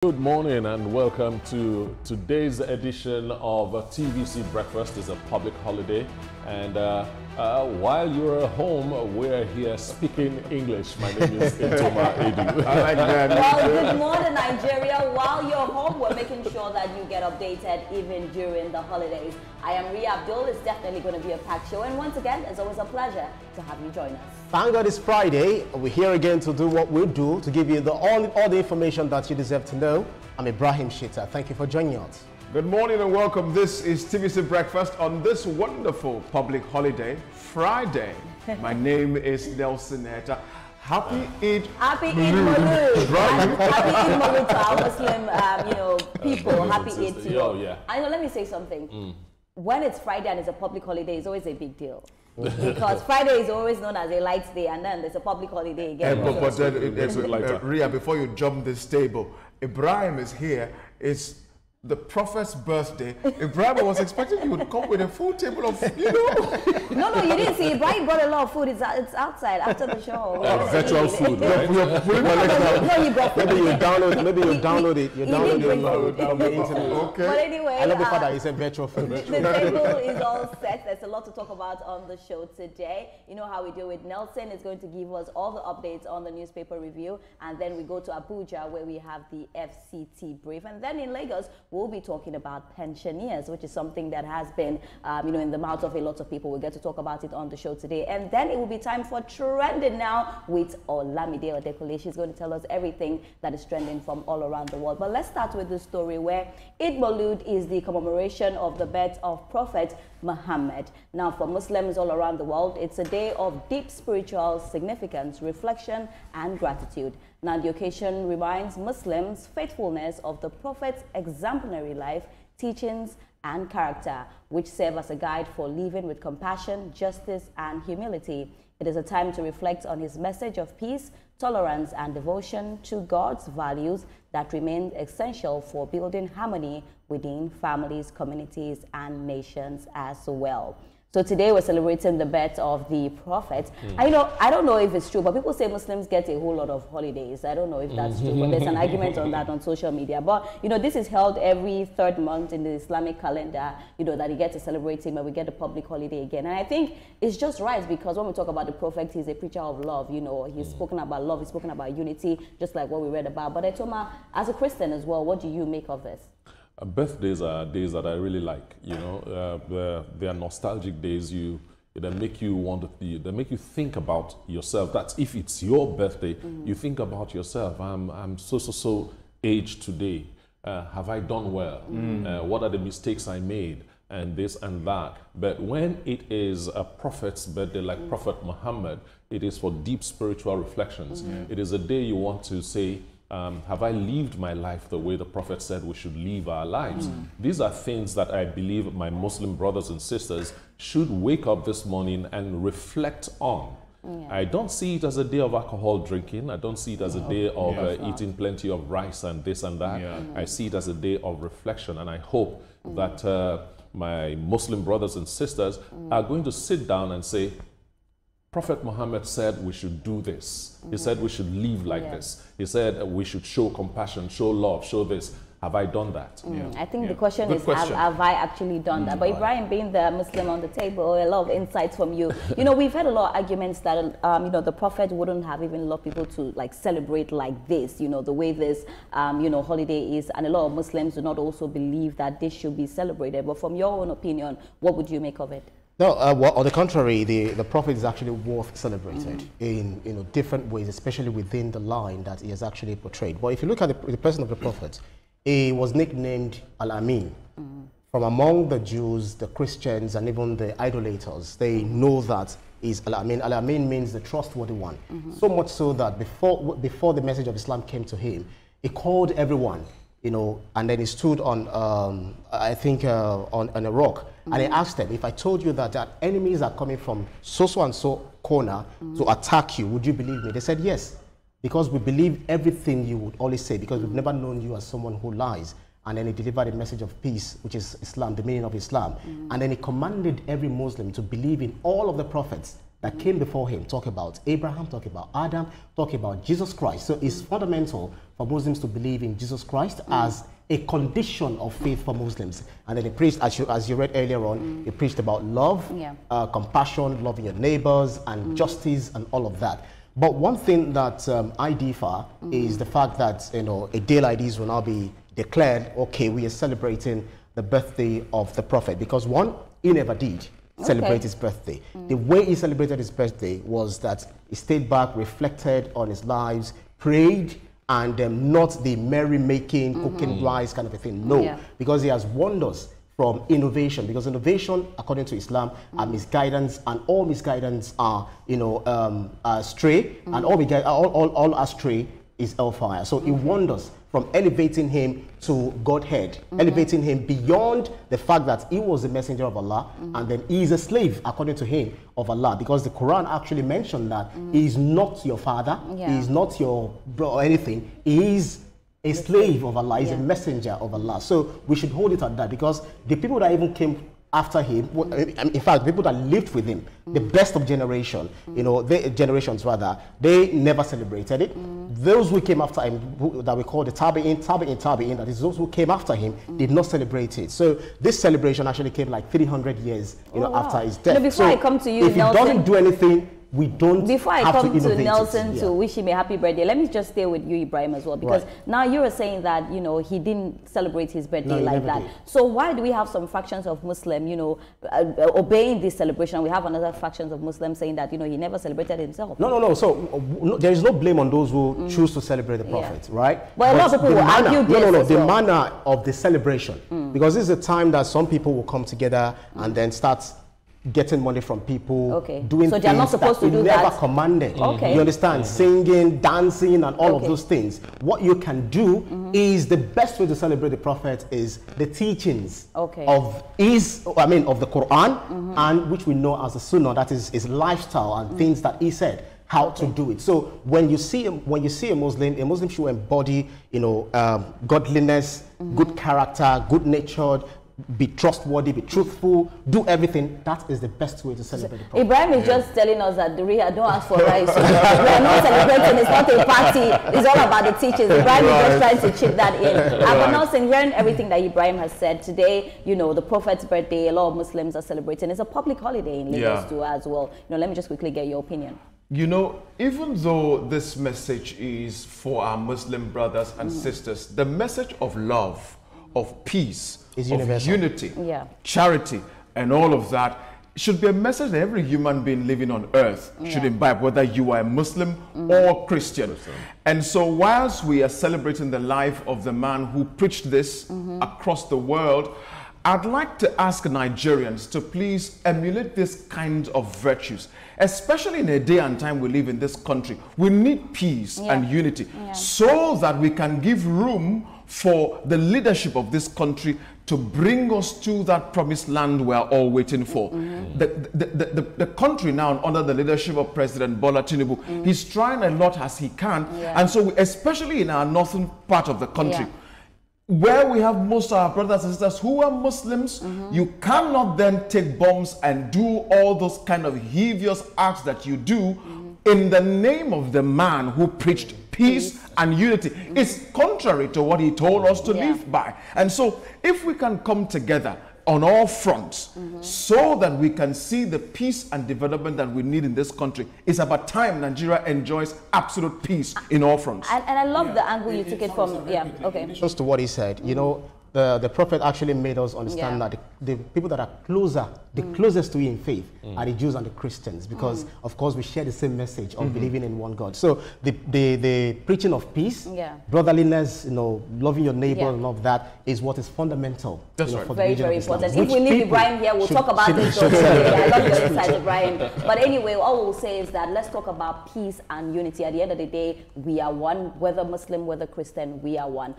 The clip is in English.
Good morning and welcome to today's edition of TVC Breakfast. It's a public holiday, and while you're at home, we're here speaking English. My name is Intoma Edu. I like that. Well, good morning, Nigeria. While you're home, we're making sure that you get updated even during the holidays. I am Ria Abdul. It's definitely going to be a packed show, and once again, it's always a pleasure to have you join us. Thank God it's Friday. We're here again to do what we do, to give you all the information that you deserve to know. I'm Ibrahim Shita. Thank you for joining us. Good morning and welcome. This is TVC Breakfast on this wonderful public holiday, Friday. My name is Nelson Netta. Happy Eid. Happy Eid-Maulud. Right? Happy Eid-Maulud to our Muslim, people. Happy Eid to you. Oh, yeah. I know. Let me say something. When it's Friday and it's a public holiday, it's always a big deal. Because Friday is always known as a light day, and then there's a public holiday again. But then, Ria, before you jump this table, Ibrahim is here. It's the Prophet's birthday. Ibrahim, I was expecting you would come with a full table of, No, you didn't see. Ibrahim brought a lot of food. It's outside after the show. Virtual food, right? No, you brought food. Maybe you download it. You download it from the internet. Okay. But anyway, I love the fact that you said virtual food. the table is all set. There's a lot to talk about on the show today. You know how we do it. Nelson is going to give us all the updates on the newspaper review, and then we go to Abuja where we have the FCT brief, and then in Lagos we'll be talking about pensioners, which is something that has been, in the mouth of a lot of people. We'll get to talk about it on the show today, and then it will be time for trending now with Olamide Odekole. She's going to tell us everything that is trending from all around the world. But let's start with this story where Eid-Maulud is the commemoration of the birth of Prophet Muhammad. Now, for Muslims all around the world, it's a day of deep spiritual significance, reflection, and gratitude. Now, the occasion reminds Muslims' faithfulness of the Prophet's exemplary life, teachings, and character, which serve as a guide for living with compassion, justice, and humility. It is a time to reflect on his message of peace, tolerance, and devotion to God's values that remain essential for building harmony within families, communities, and nations as well. So today we're celebrating the birth of the Prophet. I don't know if it's true, but people say Muslims get a whole lot of holidays. I don't know if that's true, but there's an argument on that on social media. But, this is held every third month in the Islamic calendar, that you get to celebrate him and we get a public holiday again. And I think it's just right because when we talk about the Prophet, he's a preacher of love. He's spoken about love, he's spoken about unity, just like what we read about. But Etoma, as a Christian as well, what do you make of this? Birthdays are days that I really like. They are nostalgic days. They make you think about yourself. That's if it's your birthday, you think about yourself. I'm so aged today. Have I done well? What are the mistakes I made? And this and that. But when it is a prophet's birthday, like Prophet Muhammad, it is for deep spiritual reflections. It is a day you want to say, have I lived my life the way the Prophet said we should live our lives? These are things that I believe my Muslim brothers and sisters should wake up this morning and reflect on. I don't see it as a day of alcohol drinking. I don't see it as a day of eating plenty of rice and this and that. I see it as a day of reflection, and I hope that my Muslim brothers and sisters are going to sit down and say, Prophet Muhammad said we should do this. He said we should live like this. He said we should show compassion, show love, show this. Have I done that? I think the question is, have I actually done that? But Ibrahim, being the Muslim on the table, a lot of insights from you. We've had a lot of arguments that, the Prophet wouldn't have even loved people to celebrate like this, the way this, holiday is. And a lot of Muslims do not also believe that this should be celebrated. But from your own opinion, what would you make of it? No, well, on the contrary, the Prophet is actually worth celebrated in different ways, especially within the line that he has actually portrayed. But if you look at the person of the Prophet, he was nicknamed Al-Amin. From among the Jews, the Christians, and even the idolaters, they know that he's Al-Amin. Al-Amin means the trustworthy one. So much so that before the message of Islam came to him, he called everyone, and then he stood on, on a rock. And he asked them, if I told you that enemies are coming from so and so corner to attack you, would you believe me? They said yes, because we believe everything you would always say, because we've never known you as someone who lies. And then he delivered a message of peace, which is Islam, the meaning of Islam. And then he commanded every Muslim to believe in all of the prophets that came before him, talk about Abraham, talk about Adam, talk about Jesus Christ. So it's fundamental for Muslims to believe in Jesus Christ as a condition of faith for Muslims. And then he preached, as you read earlier on, he preached about love, compassion, loving your neighbors, and justice, and all of that. But one thing that I differ is the fact that, you know, a day like this will now be declared, okay, we are celebrating the birthday of the Prophet, because one, he never did celebrate his birthday. The way he celebrated his birthday was that he stayed back, reflected on his lives, prayed, and not the merry-making, cooking rice kind of a thing. No, because he has warned us from innovation, because innovation, according to Islam, are misguidance, and all misguidance are, you know, astray, and all astray is hellfire. So he warned us from elevating him to Godhead, elevating him beyond the fact that he was the messenger of Allah, and then he is a slave, according to him, of Allah, because the Quran actually mentioned that he is not your father, he is not your bro or anything, he is a slave of Allah, he's a messenger of Allah. So we should hold it at that, because the people that even came after him, in fact, people that lived with him, the best of generation, you know, generations rather, they never celebrated it. Those who came after him, that we call the tabi'in, that is those who came after him, did not celebrate it. So this celebration actually came like 300 years, you know, after his death. No, before I come to you, if Nelson, he doesn't do anything, we don't. Before I have come to Nelson to wish him a happy birthday, let me just stay with you, Ibrahim, as well, because now you are saying that, you know, he didn't celebrate his birthday like that. So why do we have some factions of Muslim, you know, obeying this celebration? We have another factions of Muslims saying that, you know, he never celebrated himself. No. So there is no blame on those who choose to celebrate the Prophet, right? But a lot of people will argue this. The manner of the celebration, because this is a time that some people will come together and then start getting money from people, doing so they're not supposed to do that. Never commanded. You understand? Singing, dancing, and all of those things. What you can do is, the best way to celebrate the Prophet is the teachings of the Quran, and which we know as the Sunnah, that is his lifestyle and things that he said how to do it. So when you see a Muslim should embody, you know, godliness, good character, good natured, be trustworthy, be truthful, do everything. That is the best way to celebrate the Prophet. Ibrahim is just telling us that don't ask for rice. We are not celebrating, it's not a party, it's all about the teachings. Ibrahim is just trying to chip that in. But now, hearing everything that Ibrahim has said today, you know, the Prophet's birthday, a lot of Muslims are celebrating. It's a public holiday in Lagos too as well. You know, let me just quickly get your opinion. You know, even though this message is for our Muslim brothers and sisters, the message of love, of peace, of unity, charity, and all of that should be a message that every human being living on earth should imbibe, whether you are a Muslim or Christian. And so whilst we are celebrating the life of the man who preached this across the world, I'd like to ask Nigerians to please emulate this kind of virtues, especially in a day and time we live in this country. We need peace and unity so that we can give room for the leadership of this country to bring us to that promised land we're all waiting for. The country now, under the leadership of President Bola Tinubu, he's trying a lot as he can. And so, especially in our northern part of the country, where we have most of our brothers and sisters who are Muslims, you cannot then take bombs and do all those kind of hideous acts that you do in the name of the man who preached peace and unity. It's contrary to what he told us to live by. And so if we can come together on all fronts so that we can see the peace and development that we need in this country, it's about time Nigeria enjoys absolute peace in all fronts. And I love the angle you took it from. Just to what he said, you know, the Prophet actually made us understand that the people that are closer, the closest to you in faith, are the Jews and the Christians, because of course we share the same message of believing in one God. So the preaching of peace, brotherliness, you know, loving your neighbor and all of that is what is fundamental. That's right. For very, very important. If we leave Ibrahim here, we'll talk about this. I love your insight, Ibrahim. But anyway, all we'll say is that let's talk about peace and unity. At the end of the day, we are one, whether Muslim, whether Christian, we are one.